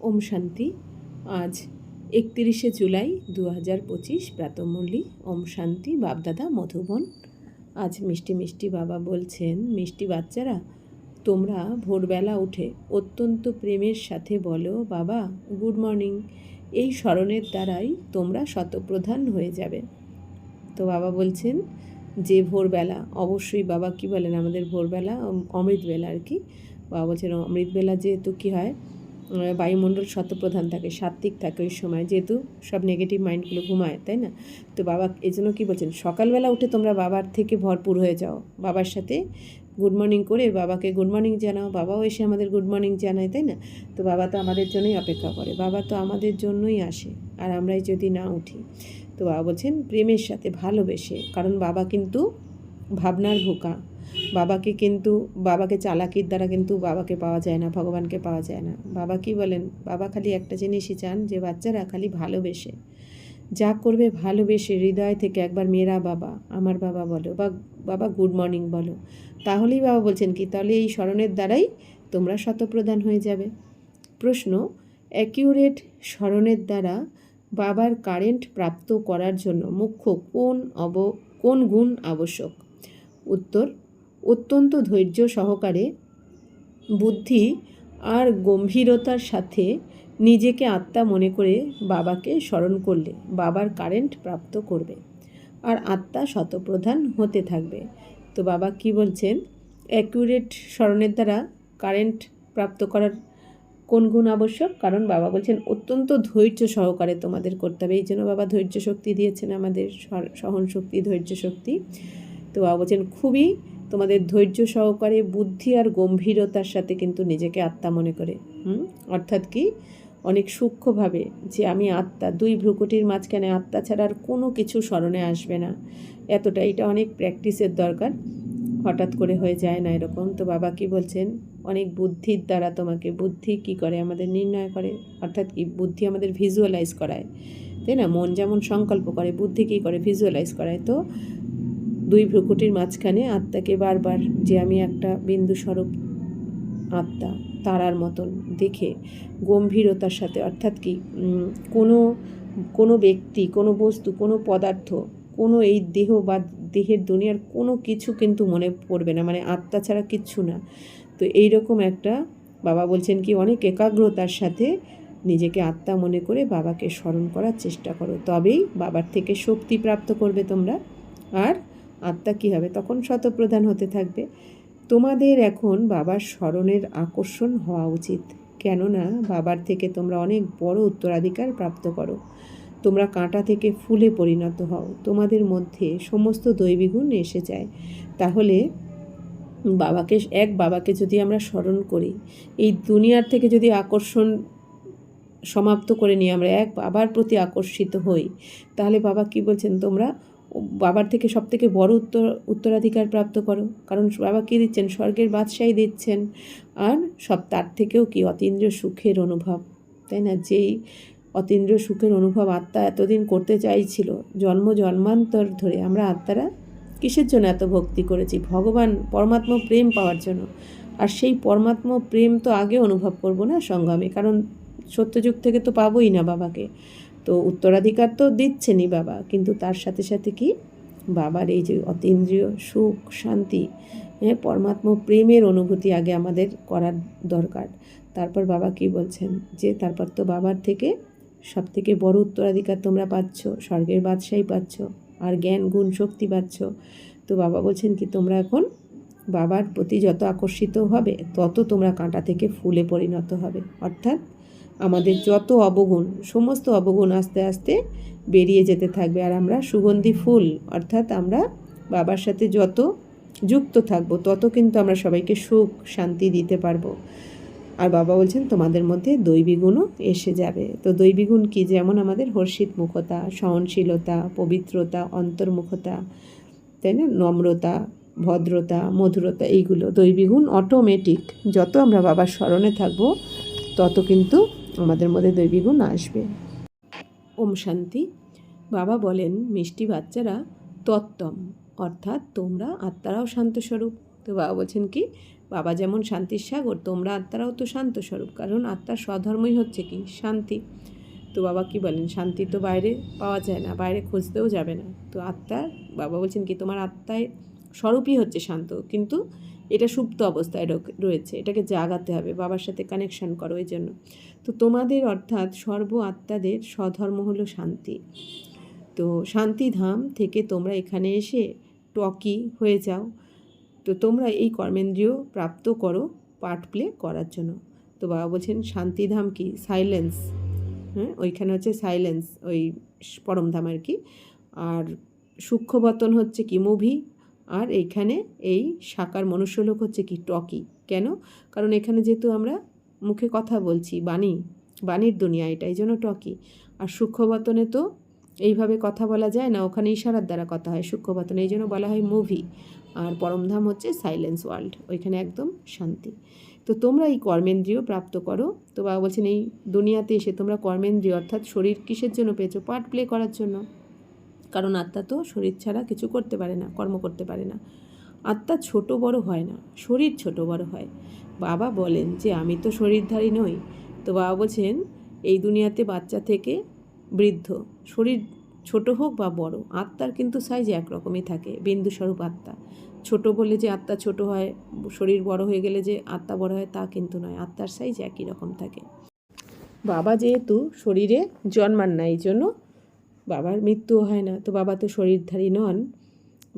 ওম শান্তি। আজ 31শে জুলাই 2025 প্রাতঃমূর্লি। ওম শান্তি। বাপদাদা মধুবন। আজ মিষ্টি মিষ্টি বাবা বলছেন, মিষ্টি বাচ্চারা, তোমরা ভোরবেলা উঠে অত্যন্ত প্রেমের সাথে বলো, বাবা গুড মর্নিং। এই স্মরণের দ্বারাই তোমরা শতপ্রধান হয়ে যাবে। তো বাবা বলছেন যে ভোরবেলা, অবশ্যই বাবা কি বলেন, আমাদের ভোরবেলা অমৃতবেলা আর কি। বাবা বলছেন অমৃতবেলা যেহেতু কী হয়, বায়ুমণ্ডল শতপ্রধান থাকে, সাত্ত্বিক থাকে ওই সময়, যেহেতু সব নেগেটিভ মাইন্ডগুলো ঘুমায়, তাই না? তো বাবা এই জন্য কী বলছেন, সকালবেলা উঠে তোমরা বাবার থেকে ভরপুর হয়ে যাও, বাবার সাথে গুড মর্নিং করে বাবাকে গুড মর্নিং জানাও, বাবাও এসে আমাদের গুড মর্নিং জানায়, তাই না? তো বাবা তো আমাদের জন্যই অপেক্ষা করে, বাবা তো আমাদের জন্যই আসে, আর আমরাই যদি না উঠি। তো বাবা বলছেন প্রেমের সাথে ভালোবেসে, কারণ বাবা কিন্তু ভাবনার ভোকা, বাবাকে চালাকির দ্বারা কিন্তু বাবাকে পাওয়া যায় না, ভগবানকে পাওয়া যায় না। বাবা কি বলেন, বাবা খালি একটা জিনিসই চান, যে বাচ্চারা খালি ভালোবেসে যা করবে, ভালোবেসে হৃদয় থেকে একবার মেরা বাবা, আমার বাবা বলো, বা বাবা গুড মর্নিং বলো, তাহলেই বাবা বলছেন কি, তাহলে এই স্মরণের দ্বারাই তোমরা শতপ্রধান হয়ে যাবে। প্রশ্ন, অ্যাকিউরেট স্মরণের দ্বারা বাবার কারেন্ট প্রাপ্ত করার জন্য মুখ্য কোন গুণ আবশ্যক? উত্তর, অত্যন্ত ধৈর্য সহকারে, বুদ্ধি আর গম্ভীরতার সাথে নিজেকে আত্মা মনে করে বাবাকে স্মরণ করলে বাবার কারেন্ট প্রাপ্ত করবে, আর আত্মা শতপ্রধান হতে থাকবে। তো বাবা কি বলছেন, অ্যাকিউরেট স্মরণের দ্বারা কারেন্ট প্রাপ্ত করার কোন গুণ আবশ্যক? কারণ বাবা বলছেন অত্যন্ত ধৈর্য সহকারে তোমাদের করতে হবে, এই জন্য বাবা ধৈর্য শক্তি দিয়েছেন আমাদের, সহন শক্তি, ধৈর্য শক্তি। তো বাবা বলছেন খুবই তোমাদের ধৈর্য সহকারে, বুদ্ধি আর গম্ভীরতার সাথে কিন্তু নিজেকে আত্মা মনে করে, অর্থাৎ কি, অনেক সূক্ষ্মভাবে, যে আমি আত্মা, দুই ভ্রুকুটির মাঝখানে আত্মা ছাড়া আর কোনো কিছু স্মরণে আসবে না, এতটা, এটা অনেক প্র্যাকটিসের দরকার, হঠাৎ করে হয়ে যায় না এরকম। তো বাবা কি বলছেন, অনেক বুদ্ধির দ্বারা তোমাকে, বুদ্ধি কি করে আমাদের নির্ণয় করে, অর্থাৎ কি, বুদ্ধি আমাদের ভিজুয়ালাইজ করায়, তাই না? মন যেমন সংকল্প করে, বুদ্ধি কী করে, ভিজুয়ালাইজ করায়। তো দুই ভ্রুকুটির মাঝখানে আত্মাকে বারবার, যে আমি একটা বিন্দু স্বরূপ আত্মা, তারার মতন দেখে গম্ভীরতার সাথে, অর্থাৎ কি, কোনো ব্যক্তি, কোনো বস্তু, কোনো পদার্থ, কোনো এই দেহ বা দেহের দুনিয়ার কোনো কিছু কিন্তু মনে পড়বে না, মানে আত্মা ছাড়া কিচ্ছু না। তো এইরকম একটা, বাবা বলছেন কি, অনেক একাগ্রতার সাথে নিজেকে আত্মা মনে করে বাবাকে স্মরণ করার চেষ্টা করো, তবেই বাবার থেকে শক্তি প্রাপ্ত করবে তোমরা, আর আত্মা কী হবে, তখন শতপ্রধান হতে থাকবে। তোমাদের এখন বাবার স্মরণের আকর্ষণ হওয়া উচিত, কেননা বাবার থেকে তোমরা অনেক বড় উত্তরাধিকার প্রাপ্ত করো, তোমরা কাঁটা থেকে ফুলে পরিণত হও, তোমাদের মধ্যে সমস্ত দৈবী গুণ এসে যায়। তাহলে বাবাকে যদি আমরা স্মরণ করি, এই দুনিয়ার থেকে যদি আকর্ষণ সমাপ্ত করে নিয়ে আমরা এক বাবার প্রতি আকর্ষিত হই, তাহলে বাবা কি বলছেন, তোমরা বাবার থেকে সব থেকে বড় উত্তরাধিকার প্রাপ্ত করো। কারণ বাবা কী দিচ্ছেন, স্বর্গের বাদশাহী দিচ্ছেন, আর সব তার থেকেও কি, অতীন্দ্রিয় সুখের অনুভব, তাই না? যেই অতীন্দ্রিয় সুখের অনুভব আত্মা এতদিন করতে চাইছিল, জন্মান্তর ধরে আমরা আত্মারা কিসের জন্য এত ভক্তি করেছি, ভগবান পরমাত্মা প্রেম পাওয়ার জন্য। আর সেই পরমাত্মা প্রেম তো আগে অনুভব করব না সঙ্গমে, কারণ সত্যযুগ থেকে তো পাবোই না বাবাকে। তো উত্তরাধিকার তো দিচ্ছেনই বাবা, কিন্তু তার সাথে সাথে কি, বাবার এই যে অতীন্দ্রিয় সুখ, শান্তি, পরমাত্মা প্রেমের অনুভূতি আগে আমাদের করার দরকার। তারপর বাবা কি বলছেন, যে তারপর তো বাবার থেকে সব থেকে বড় উত্তরাধিকার তোমরা পাচ্ছ, স্বর্গের বাদশাহী পাচ্ছ, আর জ্ঞান গুণ শক্তি পাচ্ছ। তো বাবা বলছেন কি, তোমরা এখন বাবার প্রতি যত আকর্ষিত হবে, তত তোমরা কাঁটা থেকে ফুলে পরিণত হবে, অর্থাৎ আমাদের যত অবগুণ, সমস্ত অবগুণ আস্তে আস্তে বেরিয়ে যেতে থাকবে, আর আমরা সুগন্ধি ফুল, অর্থাৎ আমরা বাবার সাথে যত যুক্ত থাকবো, তত কিন্তু আমরা সবাইকে সুখ শান্তি দিতে পারবো। আর বাবা বলছেন তোমাদের মধ্যে দৈবী গুণও এসে যাবে। তো দৈবী গুণ কী, যেমন আমাদের হর্ষিত মুখতা, সহনশীলতা, পবিত্রতা, অন্তর্মুখতা, তাই না, নম্রতা, ভদ্রতা, মধুরতা, এইগুলো দৈবী গুণ অটোমেটিক, যত আমরা বাবার স্মরণে থাকবো তত কিন্তু আমাদের মধ্যে দৈবী গুণ আসবে। ওম শান্তি। বাবা বলেন, মিষ্টি বাচ্চারা, তত্ত্বম, অর্থাৎ তোমরা আত্মারাও শান্তস্বরূপ। তো বাবা বলছেন কি, বাবা যেমন শান্তির সাগর, তোমরা আত্মারাও তো শান্ত স্বরূপ, কারণ আত্মার স্বধর্মই হচ্ছে কি শান্তি। তো বাবা কি বলেন, শান্তি তো বাইরে পাওয়া যায় না, বাইরে খুঁজতেও যাবে না। তো আত্মার বাবা বলছেন কি তোমার আত্মায় স্বরূপই হচ্ছে শান্ত, কিন্তু এটা সুপ্ত অবস্থায় রয়েছে, এটাকে জাগাতে হবে, বাবার সাথে কানেকশন করো এই জন্য। তো তোমাদের অর্থাৎ সর্ব আত্মাদের স্বধর্ম হলো শান্তি। তো শান্তিধাম থেকে তোমরা এখানে এসে টকি হয়ে যাও। তো তোমরা এই কর্মেন্দ্রিয় প্রাপ্ত করো পার্ট প্লে করার জন্য। তো বাবা বলছেন শান্তিধাম কি সাইলেন্স, হ্যাঁ ওইখানে হচ্ছে সাইলেন্স, ওই পরমধাম আর কি। আর সূক্ষ্মবতন হচ্ছে কি মুভি, আর এইখানে এই সাকার মনুষ্যলোক হচ্ছে কি টকি। কেন? কারণ এখানে যেহেতু আমরা মুখে কথা বলছি, বাণীর দুনিয়া এটা, এই জন্য টকি। আর সূক্ষ্মবতনে তো এইভাবে কথা বলা যায় না, ওখানে ইশারার দ্বারা কথা হয় সূক্ষ্মবতনে, এই জন্য বলা হয় মুভি। আর পরমধাম হচ্ছে সাইলেন্স ওয়ার্ল্ড, ওইখানে একদম শান্তি। তো তোমরা এই কর্মেন্দ্রিয় প্রাপ্ত করো। তো বাবা বলছেন এই দুনিয়াতে এসে তোমরা কর্মেন্দ্রিয় অর্থাৎ শরীর কিসের জন্য পেয়েছো? পার্ট প্লে করার জন্য। কারণ আত্মা তো শরীর ছাড়া কিছু করতে পারে না, কর্ম করতে পারে না। আত্মা ছোট বড় হয় না, শরীর ছোট বড় হয়। বাবা বলেন যে আমি তো শরীরধারী নই। তো বাবা বলছেন এই দুনিয়াতে বাচ্চা থেকে বৃদ্ধ, শরীর ছোট হোক বা বড়, আত্মার কিন্তু সাইজ একরকমই থাকে, বিন্দুস্বরূপ আত্মা। ছোট বলে যে আত্মা ছোট হয়, শরীর বড় হয়ে গেলে যে আত্মা বড় হয় তা কিন্তু নয়, আত্মার সাইজ একই রকম থাকে। বাবা যেহেতু শরীরে জন্মান না, এই জন্য বাবার মৃত্যুও হয় না। তো বাবা তো শরীরধারী নন,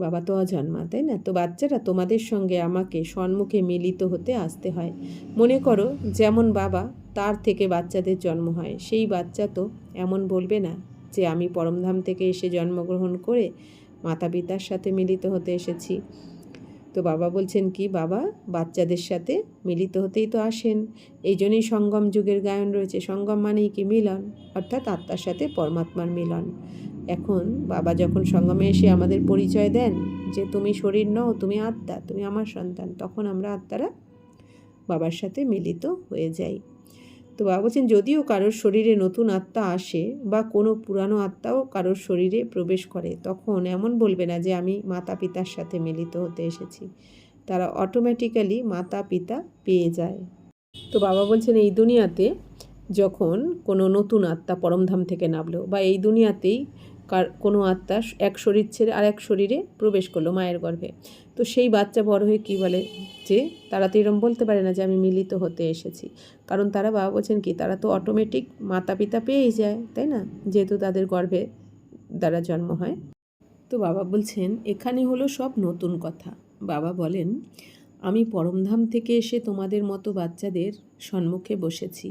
বাবা তো অজন্মা, তাই না? তো বাচ্চারা তোমাদের সঙ্গে আমাকে সম্মুখে মিলিত হতে আসতে হয়। মনে করো যেমন বাবা, তার থেকে বাচ্চাদের জন্ম হয়, সেই বাচ্চা তো এমন বলবে না যে আমি পরমধাম থেকে এসে জন্মগ্রহণ করে মাতা পিতার সাথে মিলিত হতে এসেছি। তো বাবা বলছেন কি বাবা বাচ্চাদের সাথে মিলিত হতেই তো আসেন, এই জন্যই সঙ্গম যুগের গায়ন রয়েছে। সঙ্গম মানেই কি মিলন, অর্থাৎ আত্মার সাথে পরমাত্মার মিলন। এখন বাবা যখন সঙ্গমে এসে আমাদের পরিচয় দেন যে তুমি শরীর নও, তুমি আত্মা, তুমি আমার সন্তান, তখন আমরা আত্মারা বাবার সাথে মিলিত হয়ে যাই। তো বাবা বলছেন যদিও কারোর শরীরে নতুন আত্মা আসে বা কোনো পুরানো আত্মাও কারোর শরীরে প্রবেশ করে, তখন এমন বলবে না যে আমি মাতা পিতার সাথে মিলিত হতে এসেছি, তারা অটোমেটিক্যালি মাতা পিতা পেয়ে যায়। তো বাবা বলছেন এই দুনিয়াতে যখন কোনো নতুন আত্মা পরমধাম থেকে নামলো, বা এই দুনিয়াতেই কোনো আত্মা এক শরীর ছেড়ে আর এক শরীরে প্রবেশ করলো মায়ের গর্ভে, তো সেই বাচ্চা বড় হয়ে কী বলে যে তারা তো এরম বলতে পারে না যে আমি মিলিত হতে এসেছি, কারণ তারা বাবা বলছেন কি তারা তো অটোমেটিক মাতা পিতা পেয়েই যায়, তাই না, যেহেতু তাদের গর্ভে দ্বারা জন্ম হয়। তো বাবা বলছেন এখানে হলো সব নতুন কথা। বাবা বলেন আমি পরমধাম থেকে এসে তোমাদের মতো বাচ্চাদের সম্মুখে বসেছি।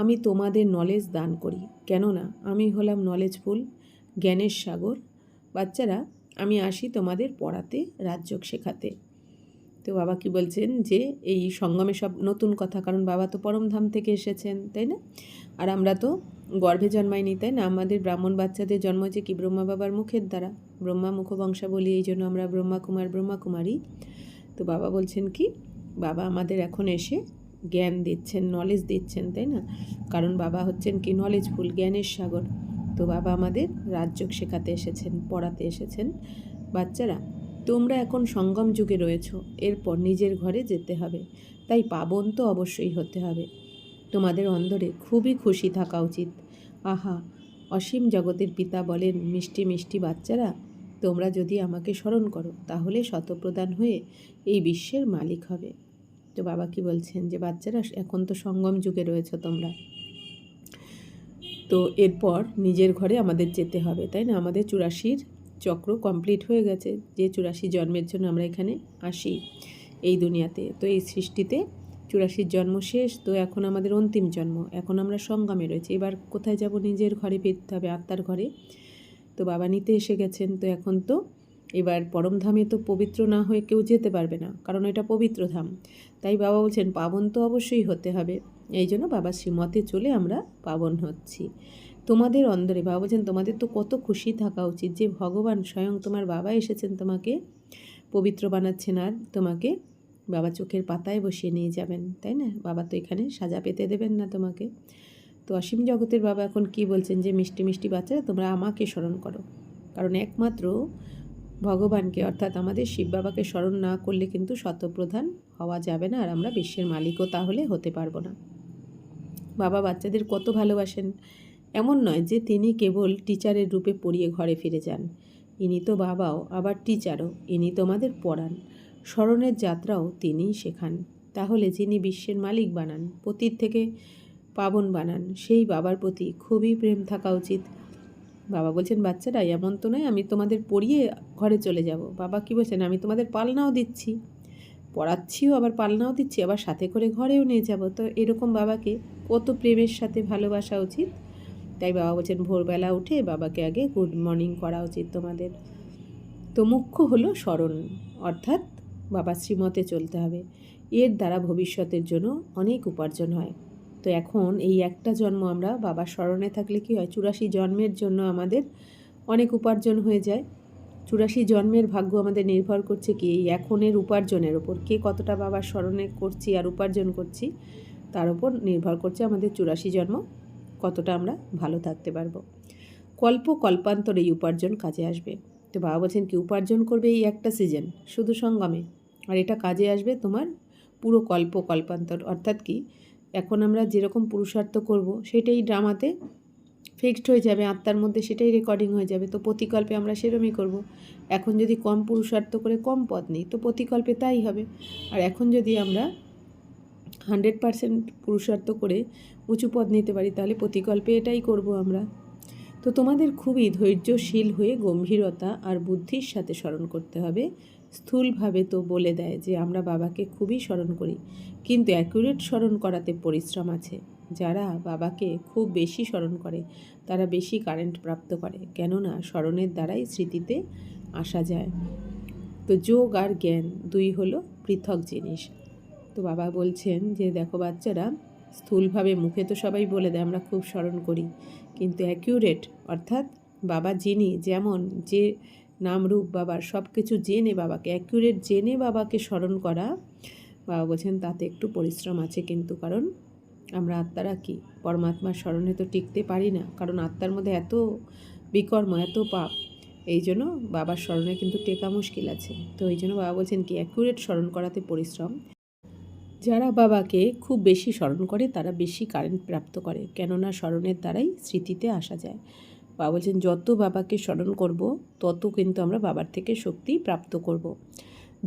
আমি তোমাদের নলেজ দান করি, কেননা আমি হলাম নলেজফুল, জ্ঞানের সাগর। বাচ্চারা আমি আসি তোমাদের পড়াতে, রাজযোগ শেখাতে। তো বাবা কি বলছেন যে এই সঙ্গমে সব নতুন কথা, কারণ বাবা তো পরমধাম থেকে এসেছেন, তাই না? আর আমরা তো গর্ভে জন্মাইনি, তাই না? আমাদের ব্রাহ্মণ বাচ্চাদের জন্ম হয়েছে কি ব্রহ্মা বাবার মুখের দ্বারা, ব্রহ্মা মুখবংশা বলি, এই জন্য আমরা ব্রহ্মা কুমার ব্রহ্মা কুমারী। তো বাবা বলছেন কি বাবা আমাদের এখন এসে জ্ঞান দিচ্ছেন, নলেজ দিচ্ছেন, তাই না? কারণ বাবা হচ্ছেন কি নলেজফুল, জ্ঞানের সাগর। তো বাবা আমাদের রাজযোগ শেখাতে এসেছেন, পড়াতে এসেছেন। বাচ্চারা তোমরা এখন সঙ্গম যুগে রয়েছো, এরপর নিজের ঘরে যেতে হবে, তাই পাবন তো অবশ্যই হতে হবে। তোমাদের অন্তরে খুবই খুশি থাকা উচিত। আহা, অসীম জগতের পিতা বলেন মিষ্টি মিষ্টি বাচ্চারা, তোমরা যদি আমাকে স্মরণ করো তাহলে শতপ্রদান হয়ে এই বিশ্বের মালিক হবে। তো বাবা কি বলছেন যে বাচ্চারা এখন তো সঙ্গম যুগে রয়েছে তোমরা, তো এরপর নিজের ঘরে আমাদের যেতে হবে, তাই না? আমাদের 84 চক্র কমপ্লিট হয়ে গেছে, যে 84 জন্মের জন্য আমরা এখানে আসি এই দুনিয়াতে। তো এই সৃষ্টিতে 84 জন্ম শেষ, তো এখন আমাদের অন্তিম জন্ম, এখন আমরা সঙ্গমে রয়েছি। এবার কোথায় যাব? নিজের ঘরে ফিরতে হবে, আত্মার ঘরে। তো বাবা নিতে এসে গেছেন। তো এখন তো এবার পরমধামে তো পবিত্র না হয়ে কেউ যেতে পারবে না, কারণ এটা পবিত্র ধাম। তাই বাবা বলছেন পাবন তো অবশ্যই হতে হবে, এই জন্য বাবা শ্রীমতে চলে আমরা পাবন হচ্ছি। তোমাদের অন্তরে বাবা বলছেন তোমাদের তো কত খুশি থাকা উচিত যে ভগবান স্বয়ং তোমার বাবা এসেছেন, তোমাকে পবিত্র বানাচ্ছেন, আর তোমাকে বাবা চোখের পাতায় বসিয়ে নিয়ে যাবেন, তাই না? বাবা তো এখানে সাজা পেতে দেবেন না তোমাকে। তো অসীম জগতের বাবা এখন কি বলছেন যে মিষ্টি মিষ্টি বাচ্চারা তোমরা আমাকে স্মরণ করো, কারণ একমাত্র ভগবানকে অর্থাৎ আমাদের শিব বাবাকে স্মরণ না করলে কিন্তু শতপ্রধান হওয়া যাবে না, আর আমরা বিশ্বের মালিকও তাহলে হতে পারবো না। বাবা বাচ্চাদের কত ভালোবাসেন। এমন নয় যে তিনি কেবল টিচারের রূপে পড়িয়ে ঘরে ফিরে যান, ইনি তো বাবাও আবার টিচারও, ইনি তোমাদের পড়ান, স্মরণের যাত্রাও তিনিই শেখান। তাহলে যিনি বিশ্বের মালিক বানান, পতিত থেকে পাবন বানান, সেই বাবার প্রতি খুবই প্রেম থাকা উচিত। বাবা বলছেন, বাচ্চারা এমন তো নয় আমি তোমাদের পড়িয়ে ঘরে চলে যাব। বাবা কি বলছেন, আমি তোমাদের পালনাও দিচ্ছি, পড়াচ্ছিও, আবার পালনাও দিচ্ছি, আবার সাথে করে ঘরেও নিয়ে যাব। তো এরকম বাবাকে কত প্রেমের সাথে ভালোবাসা উচিত। তাই বাবা বলছেন, ভোরবেলা উঠে বাবাকে আগে গুড মর্নিং করা উচিত তোমাদের। তো মুখ্য হলো স্মরণ, অর্থাৎ বাবার শ্রীমতে চলতে হবে। এর দ্বারা ভবিষ্যতের জন্য অনেক উপার্জন হয়। তো এখন এই একটা জন্ম আমরা বাবার স্মরণে থাকলে কি হয়, 84 জন্মের জন্য আমাদের অনেক উপার্জন হয়ে যায়। 84 জন্মের ভাগ্য আমাদের নির্ভর করছে কি এই এখনের উপার্জনের ওপর। কে কতটা বাবার স্মরণে করছি আর উপার্জন করছি তার উপর নির্ভর করছে আমাদের 84 জন্ম কতটা আমরা ভালো থাকতে পারবো। কল্পান্তর এই উপার্জন কাজে আসবে। তো বাবা বলছেন কি, উপার্জন করবে এই একটা সিজন শুধু সঙ্গমে, আর এটা কাজে আসবে তোমার পুরো কল্পান্তর। অর্থাৎ কি, এখন আমরা যেরকম পুরুষার্থ করব সেটাই ড্রামাতে ফিক্সড হয়ে যাবে, আত্মার মধ্যে সেটাই রেকর্ডিং হয়ে যাবে। তো প্রতিকল্পে আমরা সেরমই করব। এখন যদি কম পুরুষার্থ করে কম পদ নিই তো প্রতিকল্পে তাই হবে। আর এখন যদি আমরা 100% পুরুষার্থ করে উঁচু পদ নিতে পারি তাহলে প্রতিকল্পে এটাই করব আমরা। তো তোমাদের খুবই ধৈর্যশীল হয়ে গম্ভীরতা আর বুদ্ধির সাথে স্মরণ করতে হবে। স্থূলভাবে তো বলে দেয় যে আমরা বাবাকে খুবই স্মরণ করি, কিন্তু অ্যাকুরেট স্মরণ করাতে পরিশ্রম আছে। যারা বাবাকে খুব বেশি স্মরণ করে তারা বেশি কারেন্ট প্রাপ্ত করে, কেননা স্মরণের দ্বারাই স্মৃতিতে আসা যায়। তো যোগ আর জ্ঞান দুই হলো পৃথক জিনিস। তো বাবা বলছেন যে দেখো বাচ্চারা, স্থূলভাবে মুখে তো সবাই বলে দেয় আমরা খুব স্মরণ করি, কিন্তু অ্যাকিউরেট অর্থাৎ বাবা যিনি যেমন যে নামরূপ বাবার সব কিছু জেনে বাবাকে অ্যাকিউরেট জেনে বাবাকে স্মরণ করা, বাবা বলছেন তাতে একটু পরিশ্রম আছে। কিন্তু কারণ আমরা আত্মারা কি পরমাত্মার স্মরণে তো টিকতে পারি না, কারণ আত্মার মধ্যে এত বিকর্ম এত পাপ, এই জন্য বাবার স্মরণে কিন্তু টেকা মুশকিল আছে। তো এই জন্য বাবা বলছেন কি অ্যাকিউরেট স্মরণ করাতে পরিশ্রম। যারা বাবাকে খুব বেশি স্মরণ করে তারা বেশি কারেন্ট প্রাপ্ত করে, কেননা স্মরণের দ্বারাই স্মৃতিতে আসা যায়। বাবা বলছেন যত বাবাকে স্মরণ করব তত কিন্তু আমরা বাবার থেকে শক্তি প্রাপ্ত করব।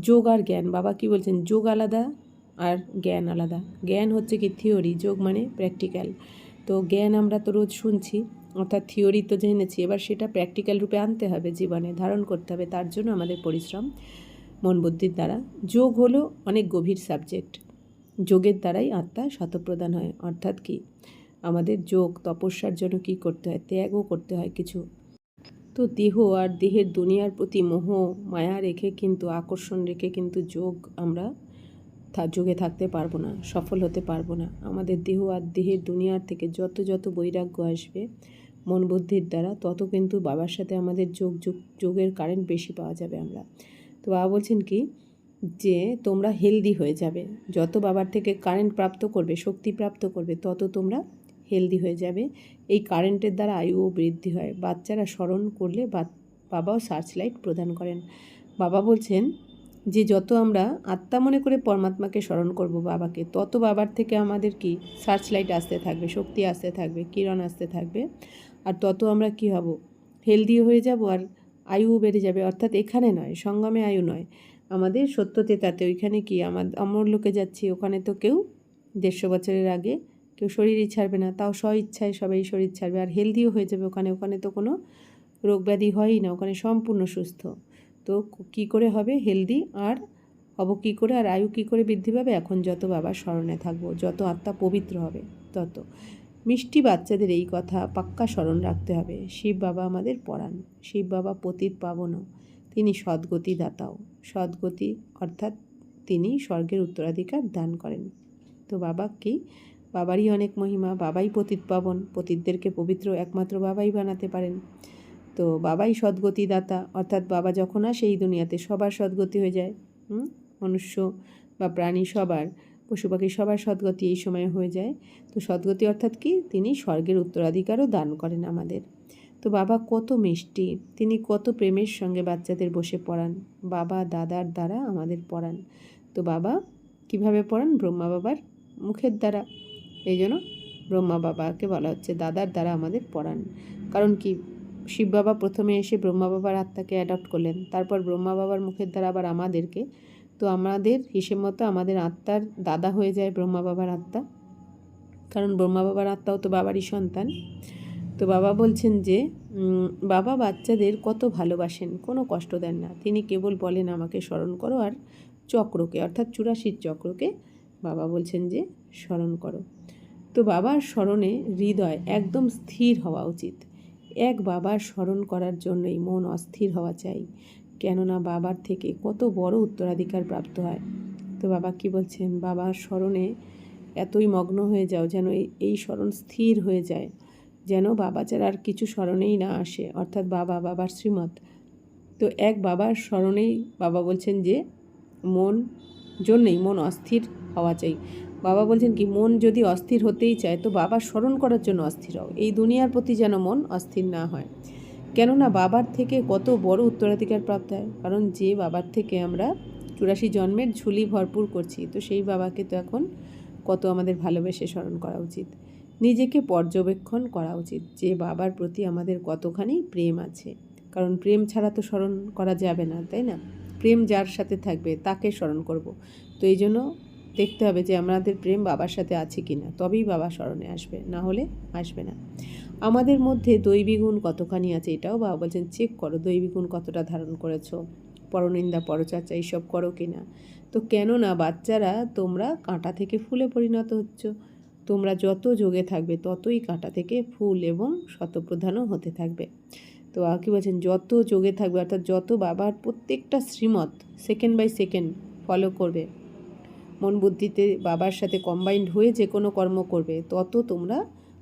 যোগ আর জ্ঞান, বাবা কি বলছেন, যোগ আলাদা আর জ্ঞান আলাদা। জ্ঞান হচ্ছে কি থিওরি, যোগ মানে প্র্যাকটিক্যাল। তো জ্ঞান আমরা তো রোজ শুনছি, অর্থাৎ থিওরি তো জেনেছি, এবার সেটা প্র্যাকটিক্যাল রূপে আনতে হবে, জীবনে ধারণ করতে হবে, তার জন্য আমাদের পরিশ্রম মন বুদ্ধির দ্বারা। যোগ হলো অনেক গভীর সাবজেক্ট, যোগের দ্বারাই আত্মা শতপ্রধান হয়। অর্থাৎ কি আমাদের যোগ তপস্যার জন্য কি করতে হয়, ত্যাগও করতে হয় কিছু। তো দেহ আর দেহের দুনিয়ার প্রতি মোহ মায়া রেখে কিন্তু আকর্ষণ রেখে কিন্তু যোগ আমরা যোগে থাকতে পারবো না, সফল হতে পারবো না। আমাদের দেহ আর দেহের দুনিয়ার থেকে যত বৈরাগ্য আসবে মন বুদ্ধির দ্বারা, তত কিন্তু বাবার সাথে আমাদের যোগের কারেন্ট বেশি পাওয়া যাবে আমরা। তো বাবা বলছেন কি যে তোমরা হেলদি হয়ে যাবে, যত বাবার থেকে কারেন্ট প্রাপ্ত করবে, শক্তি প্রাপ্ত করবে, তত তোমরা হেলদি হয়ে যাবে। এই কারেন্টের দ্বারা আয়ুও বৃদ্ধি হয়। বাচ্চারা স্মরণ করলে বাবাও সার্চ লাইট প্রদান করেন। বাবা বলছেন যে যত আমরা আত্মা মনে করে পরমাত্মাকে স্মরণ করব বাবাকে, তত বাবার থেকে আমাদের কি সার্চ লাইট আসতে থাকবে, শক্তি আসতে থাকবে, কিরণ আসতে থাকবে, আর তত আমরা কি হব, হেলদি হয়ে যাব, আর আয়ুও বেড়ে যাবে। অর্থাৎ এখানে নয়, সঙ্গমে আয়ু নয়, আমাদের সত্যতেতাতে। ওইখানে কি অমর লোকে যাচ্ছি, ওখানে তো কেউ 150 বছরের আগে কেউ শরীরই ছাড়বে না, তাও স্ব ইচ্ছায় সবাই শরীর ছাড়বে, আর হেলদিও হয়ে যাবে ওখানে তো কোনো রোগ ব্যাধি হয়ই না, ওখানে সম্পূর্ণ সুস্থ। তো কি করে হবে হেলদি, আর হব কী করে, আর আয়ু কী করে বৃদ্ধি পাবে, এখন যত বাবার স্মরণে থাকবো, যত আত্মা পবিত্র হবে তত। মিষ্টি বাচ্চাদের এই কথা পাক্কা স্মরণ রাখতে হবে। শিব বাবা আমাদের পড়ান, শিব বাবা পতিত পাবনও, তিনি সদ্গতি দাতাও। সদ্গতি অর্থাৎ তিনি স্বর্গের উত্তরাধিকার দান করেন। তো বাবা কি, বাবারই অনেক মহিমা, বাবাই পতিত পাবন, পতিতদেরকে পবিত্র একমাত্র বাবাই বানাতে পারেন। তো বাবাই সদ্গতি দাতা, অর্থাৎ বাবা যখন আসে এই দুনিয়াতে সবার সদ্গতি হয়ে যায়। মনুষ্য বা প্রাণী সবার, পশু পাখি সবার সদ্গতি এই সময় হয়ে যায়। তো সদ্গতি অর্থাৎ কি, তিনি স্বর্গের উত্তরাধিকারও দান করেন আমাদের। তো তো বাবা কত মিষ্টি, তিনি কত প্রেমের সঙ্গে বাচ্চাদের বসে পড়ান, বাবা দাদার দ্বারা আমাদের পড়ান। তো বাবা কিভাবে পড়ান? ব্রহ্মা বাবার মুখের দ্বারা। এই জন্য ব্রহ্মা বাবাকে বলা হচ্ছে দাদার দ্বারা আমাদের পড়ান। কারণ কি, শিব বাবা প্রথমে এসে ব্রহ্মা বাবার আত্মাকে অ্যাডপ্ট করলেন, তারপর ব্রহ্মা বাবার মুখের দ্বারা আবার আমাদেরকে। তো আমাদের হিসেব মতো আমাদের আত্মার দাদা হয়ে যায় ব্রহ্মা বাবার আত্মা, কারণ ব্রহ্মা বাবার আত্মাও তো বাবারই সন্তান। তো বাবা বলছেন যে বাবা বাচ্চাদের কত ভালোবাসেন, কোনো কষ্ট দেন না। তিনি কেবল বলেন আমাকে স্মরণ করো, আর চক্রকে অর্থাৎ 84 চক্রকে বাবা বলছেন যে স্মরণ করো। তো বাবার স্মরণে হৃদয় একদম স্থির হওয়া উচিত। এক বাবার স্মরণ করার জন্যই মন অস্থির হওয়া চাই, কেননা বাবার থেকে কত বড় উত্তরাধিকার প্রাপ্ত হয়। তো বাবা কি বলছেন? বাবার স্মরণে এতই মগ্ন হয়ে যাও যেন এই স্মরণ স্থির হয়ে যায়, যেন বাবা ছাড়া আর কিছু স্মরণেই না আসে, অর্থাৎ বাবা, বাবার শ্রীমত। তো এক বাবার স্মরণেই বাবা বলছেন যে মন অস্থির হওয়া চাই। বাবা বলছেন কি, মন যদি অস্থির হতেই চায় তো বাবার স্মরণ করার জন্য অস্থির হও, এই দুনিয়ার প্রতি যেন মন অস্থির না হয়। কেননা বাবার থেকে কত বড় উত্তরাধিকার প্রাপ্ত হয়, কারণ যে বাবার থেকে আমরা 84 জন্মের ঝুলি ভরপুর করছি, তো সেই বাবাকে তো এখন কত আমাদের ভালোবেসে স্মরণ করা উচিত। নিজেকে পর্যবেক্ষণ করা উচিত যে বাবার প্রতি আমাদের কতখানি প্রেম আছে, কারণ প্রেম ছাড়া তো স্মরণ করা যাবে না, তাই না? প্রেম যার সাথে থাকবে তাকে স্মরণ করব। তো এই জন্য দেখতে হবে যে আমাদের প্রেম বাবার সাথে আছে কি না, তবেই বাবা স্মরণে আসবে, না হলে আসবে না। আমাদের মধ্যে দৈবী গুণ কতখানি আছে এটাও বাবা বলছেন চেক করো, দৈবী গুণ কতটা ধারণ করেছো, পরনিন্দা পরচর্চা এইসব করো কি না। তো কেননা বাচ্চারা তোমরা কাঁটা থেকে ফুলে পরিণত হচ্ছ, তোমরা যত যোগে থাকবে ততই কাঁটা থেকে ফুল এবং শতপ্রধানও হতে থাকবে। তো কি বলছেন, যত যোগে থাকবে অর্থাৎ যত বাবার প্রত্যেকটা Srimat second by second follow করবে, মন বুদ্ধিতে বাবার সাথে কম্বাইন্ড হয়ে যে কোনো কর্ম করবে, তত তোমরা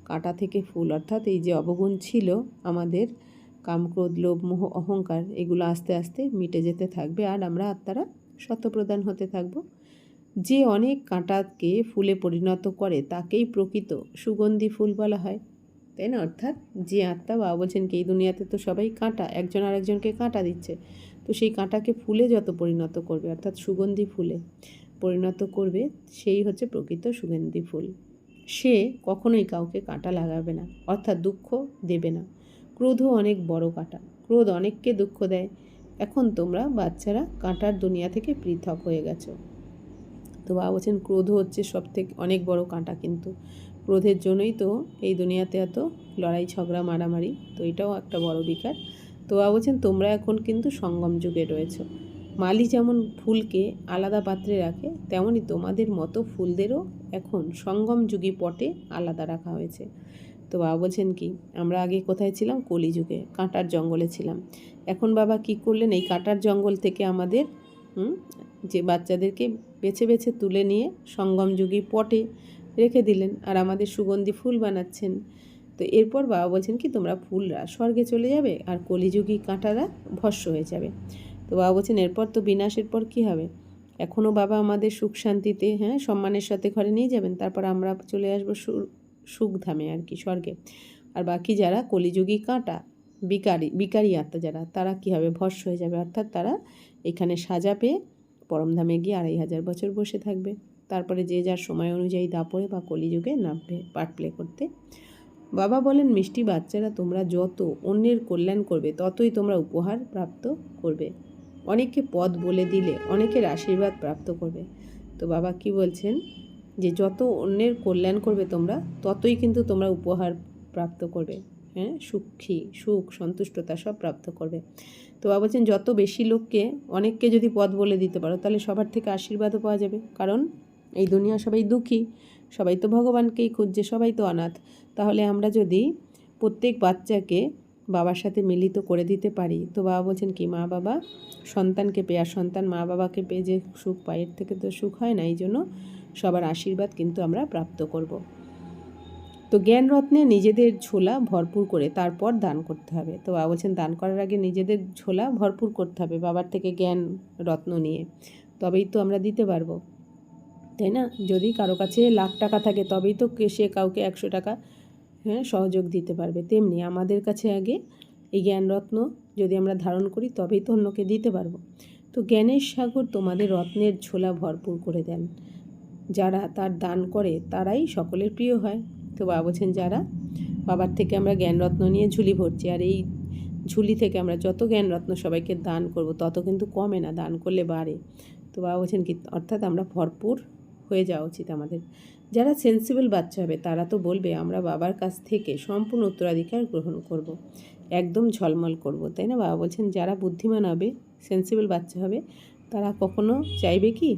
কাঁটা থেকে ফুল, অর্থাৎ এই যে অবগুণ ছিল আমাদের কাম ক্রোধ লোভ মোহ অহংকার, এগুলো আস্তে আস্তে মিটে যেতে থাকবে, আর আমরা আত্মারা শতপ্রধান হতে থাকব। যে অনেক কাঁটাকে ফুলে পরিণত করে তাকেই প্রকৃত সুগন্ধি ফুল বলা হয়, তাই না? অর্থাৎ যে আত্মা, বাবা বলছেন কি এই দুনিয়াতে তো সবাই কাঁটা, একজন আরেকজনকে কাঁটা দিচ্ছে, তো সেই কাঁটাকে ফুলে যত পরিণত করবে অর্থাৎ সুগন্ধি ফুলে পরিণত করবে, সেই হচ্ছে প্রকৃত সুগন্ধি ফুল। সে কখনোই কাউকে কাঁটা লাগাবে না, অর্থাৎ দুঃখ দেবে না। ক্রোধও অনেক বড় কাঁটা, ক্রোধ অনেককে দুঃখ দেয়। এখন তোমরা বাচ্চারা কাঁটার দুনিয়া থেকে পৃথক হয়ে গেছো। তো বাবা বলছেন ক্রোধ হচ্ছে সব থেকে অনেক বড় কাঁটা, কিন্তু ক্রোধের জন্যই তো এই দুনিয়াতে এত লড়াই ঝগড়া মারামারি, তো এটাও একটা বড় বিকার। তো বাবা বলছেন তোমরা এখন কিন্তু সঙ্গম যুগে রয়েছো। মালি যেমন ফুলকে আলাদা পাত্রে রাখে, তেমনই তোমাদের মতো ফুলদেরও এখন সঙ্গম যুগী পটে আলাদা রাখা হয়েছে। তো বাবা বলছেন কি, আমরা আগে কোথায় ছিলাম? কলিযুগে কাঁটার জঙ্গলে ছিলাম। এখন বাবা কি করলেন, এই কাঁটার জঙ্গল থেকে আমাদের যে বাচ্চাদেরকে বেছে বেছে তুলে নিয়ে সঙ্গমযুগী পটে রেখে দিলেন, আর আমাদের সুগন্ধি ফুল বানাচ্ছেন। তো এরপর বাবা বলছেন কি, তোমরা ফুলরা স্বর্গে চলে যাবে আর কলিযুগী কাঁটারা ভস্ম হয়ে যাবে। তো বাবা বলছেন এরপর তো বিনাশের পর কী হবে? এখনও বাবা আমাদের সুখ শান্তিতে সম্মানের সাথে ঘরে নিয়ে যাবেন, তারপর আমরা চলে আসবো সুখধামে আর কি, স্বর্গে। আর বাকি যারা কলিযুগী কাঁটা বিকারী আত্মা যারা, তারা কী হবে? ভস্ম হয়ে যাবে, অর্থাৎ তারা এখানে সাজা পেয়ে পরমধামে গিয়ে 2500 বছর বসে থাকবে। তারপরে যে যার সময় অনুযায়ী দাপরে বা কলিযুগে নামবে পার্ট প্লে করতে। বাবা বলেন মিষ্টি বাচ্চারা, তোমরা যত অন্যের কল্যাণ করবে ততই তোমরা উপহার প্রাপ্ত করবে। অনেককে পদ বলে দিলে অনেকের আশীর্বাদ প্রাপ্ত করবে। তো বাবা কি বলছেন, যে যত অন্যের কল্যাণ করবে তোমরা ততই কিন্তু তোমরা উপহার প্রাপ্ত করবে, সুখ সন্তুষ্টতা সব প্রাপ্ত করবে। তো বাবা বলছেন যত বেশি লোককে, অনেককে যদি পদ বলে দিতে পারো তাহলে সবার থেকে আশীর্বাদও পাওয়া যাবে, কারণ এই দুনিয়া সবাই দুঃখী, সবাই তো ভগবানকেই খুঁজছে, সবাই তো অনাথ। তাহলে আমরা যদি প্রত্যেক বাচ্চাকে বাবার সাথে মিলিত করে দিতে পারি, তো বাবা বলছেন কি, মা বাবা সন্তানকে পেয়ে আর সন্তান মা বাবাকে পেয়ে যে সুখ পায়, এর থেকে তো সুখ হয় না। এই জন্য সবার আশীর্বাদ কিন্তু আমরা প্রাপ্ত করব। তো জ্ঞান রত্নে নিজেদের ঝোলা ভরপুর করে তারপর দান করতে হবে। তো বাবা বলছেন দান করার আগে নিজেদের ঝোলা ভরপুর করতে হবে বাবার থেকে জ্ঞান রত্ন নিয়ে, তবেই তো আমরা দিতে পারবো, তাই না? যদি কারো কাছে লাখ টাকা থাকে তবেই তো সে কাউকে 100 টাকা সহযোগ দিতে পারবে। তেমনি আমাদের কাছে আগে এই জ্ঞানরত্ন যদি আমরা ধারণ করি তবেই তো অন্যকে দিতে পারবো। তো জ্ঞানের সাগর তোমাদের রত্নের ঝোলা ভরপুর করে দেন। যারা তার দান করে তারাই সকলের প্রিয় হয়। তো বাবা বলছেন যারা বাবার থেকে আমরা জ্ঞানরত্ন নিয়ে ঝুলি ভরছি, আর এই ঝুলি থেকে আমরা যত জ্ঞানরত্ন সবাইকে দান করব তত কিন্তু কমে না, দান করলে বাড়ে। তো বাবা বলছেন কি, অর্থাৎ আমরা ভরপুর হয়ে যাওয়া উচিত আমাদের। যারা সেন্সিবল বাচ্চা হবে তারা তো বলবে আমরা বাবার কাছ থেকে সম্পূর্ণ উত্তরাধিকার গ্রহণ করব, একদম ঝলমল করব, তাই না? বাবা বলছেন যারা বুদ্ধিমান হবে, সেন্সিবল বাচ্চা হবে, তারা কখনো চাইবে কি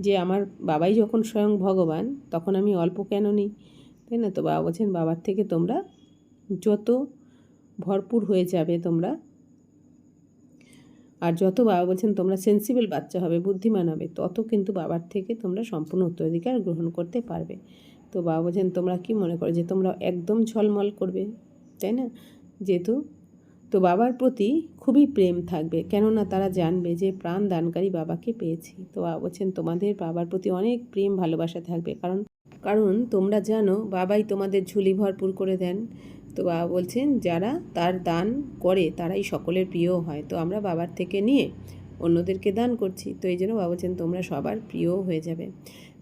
যে আমার বাবাই যখন স্বয়ং ভগবান তখন আমি অল্প কেন নিই, তাই না? তো বাবা বলছেন বাবার থেকে তোমরা যত ভরপুর হয়ে যাবে তোমরা, আর যত বাবা বলছেন তোমরা সেন্সিবল বাচ্চা হবে, বুদ্ধিমান হবে, তত কিন্তু বাবার থেকে তোমরা সম্পূর্ণ উত্তরাধিকার গ্রহণ করতে পারবে। তো বাবা বলছেন তোমরা কি মনে করো যে তোমরা একদম ঝলমল করবে, তাই না? যেহেতু তো বাবার প্রতি খুবই প্রেম থাকবে, কেননা তারা জানবে যে প্রাণ দানকারী বাবাকে পেয়েছি। তো বাবা বলছেন তোমাদের বাবার প্রতি অনেক প্রেম ভালোবাসা থাকবে, কারণ তোমরা জানো বাবাই তোমাদের ঝুলি ভরপুর করে দেন। তো বাবা বলছেন যারা তার দান করে তারাই সকলের প্রিয় হয়। তো আমরা বাবার থেকে নিয়ে অন্যদেরকে দান করছি, তো এই জন্য বাবা বলছেন তোমরা সবার প্রিয় হয়ে যাবে।